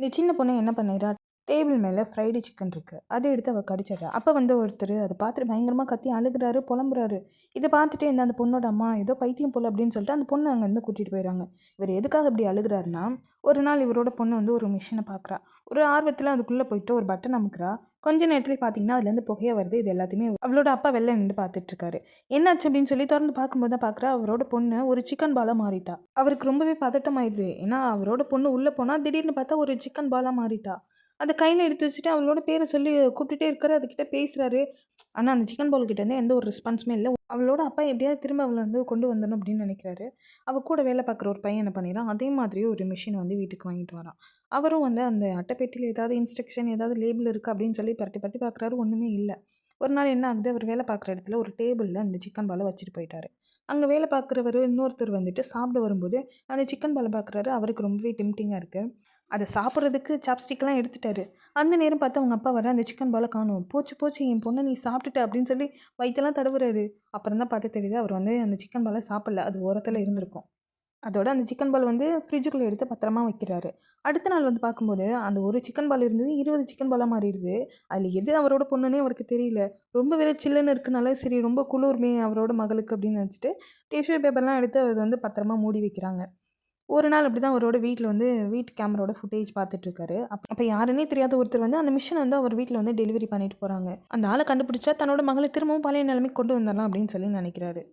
இந்த சின்ன பொண்ணு என்ன பண்ணிடுறா, டேபிள் மேலே ஃப்ரைடு சிக்கன் இருக்குது, அதை எடுத்து அவள் கடிச்சிடுறா. அப்போ ஒருத்தர் அதை பார்த்துட்டு பயங்கரமாக கத்தி அழுகுறாரு, புலம்புறாரு. இதை பார்த்துட்டு அந்த பொண்ணோட அம்மா ஏதோ பைத்தியம் போல் அப்படின்னு சொல்லிட்டு அந்த பொண்ணு அங்கேருந்து கூட்டிகிட்டு போயிடுறாங்க. இவர் எதுக்காக இப்படி அழுகுறாருன்னா, ஒரு நாள் இவரோட பொண்ணு ஒரு மிஷினை பார்க்குறா. ஒரு ஆர்வத்தில் அதுக்குள்ளே போயிட்டு ஒரு பட்டன் அமுக்குறா. கொஞ்ச நேரத்தில் பார்த்தீங்கன்னா அதுலேருந்து புகைய வருது. இது எல்லாத்தையுமே அவளோட அப்பா வெளில நின்று பார்த்துட்டு இருக்காரு. என்னாச்சு அப்படின்னு சொல்லி திறந்து பார்க்கும்போது தான் பார்க்குறா, அவரோட பொண்ணு ஒரு சிக்கன் பாலாக மாறிட்டா. அவருக்கு ரொம்பவே பதட்டமாயிடுது. ஏன்னா அவரோட பொண்ணு உள்ளே போனால் திடீர்னு பார்த்தா ஒரு சிக்கன் பாலாக மாறிட்டா. அந்த கையில் எடுத்து வச்சுட்டு அவளோட பேரை சொல்லி கூப்பிட்டுட்டே இருக்காரு. அதுக்கிட்ட பேசுகிறாரு. ஆனால் அந்த சிக்கன் பால் கிட்டேருந்து எந்த ஒரு ரெஸ்பான்ஸுமே இல்லை. அவளோட அப்பா எப்படியாவது திரும்ப அவளை கொண்டு வந்துடணும் அப்படின்னு நினைக்கிறாரு. அவள் கூட வேலை பார்க்குற ஒரு பையன் என்ன பண்ணிடுறான், அதே மாதிரி ஒரு மிஷின் வீட்டுக்கு வாங்கிட்டு வரான். அவரும் அந்த அட்டைப்பெட்டியில் ஏதாவது இன்ஸ்ட்ரக்ஷன் ஏதாவது லேபிள் இருக்குது அப்படின்னு சொல்லி பரட்டி பரட்டி பார்க்குறாரு. ஒன்றுமே இல்லை. ஒரு நாள் என்ன ஆகுது, அவர் வேலை பார்க்குற இடத்துல ஒரு டேபிளில் அந்த சிக்கன் பாலை வச்சுட்டு போயிட்டாரு. அங்கே வேலை பார்க்குறவர் இன்னொருத்தர் சாப்பிட வரும்போது அந்த சிக்கன் பாலை பார்க்குறாரு. அவருக்கு ரொம்பவே டெம்டிங்காக இருக்குது. அதை சாப்பிட்றதுக்கு சாப்ஸ்டிக்லாம் எடுத்துட்டாரு. அந்த நேரம் பார்த்து அவங்க அப்பா அந்த சிக்கன் பாலை காணும். போச்சு போச்சு என் பொண்ணை நீ சாப்பிட்டுட்ட அப்படின்னு சொல்லி வயிற்றெல்லாம் தடவுறாரு. அப்புறம் தான் பார்த்து தெரியுது அவர் அந்த சிக்கன் பாலை சாப்பிடல, அது ஓரத்தில் இருந்திருக்கும். அதோட அந்த சிக்கன் பால் ஃப்ரிட்ஜுக்குள்ளே எடுத்து பத்திரமா வைக்கிறாரு. அடுத்த நாள் பார்க்கும்போது அந்த ஒரு சிக்கன் பால் இருந்தது 20 சிக்கன் பாலாக மாறிடுது. அதில் எது அவரோட பொண்ணுன்னே அவருக்கு தெரியல. ரொம்ப வேற சில்லுன்னு இருக்குனால சரி ரொம்ப குளிர்மே அவரோட மகளுக்கு அப்படின்னு நினச்சிட்டு டிஷ்யூ பேப்பர்லாம் எடுத்து அதை பத்திரமா மூடி வைக்கிறாங்க. ஒரு நாள் அப்படி தான் அவரோட வீட்டில் வீட்டு கேமராவோட ஃபுட்டேஜ் பார்த்துட்ருக்காரு. அப்போ யாருன்னே தெரியாத ஒருத்தர் அந்த மிஷினை அவர் வீட்டில் டெலிவரி பண்ணிட்டு போகிறாங்க. அந்த ஆளை கண்டுபிடிச்சா தன்னோட மகளை திரும்பவும் பழைய நிலைமைக்கு கொண்டு வந்துடலாம் அப்படின்னு சொல்லி நினைக்கிறாரு.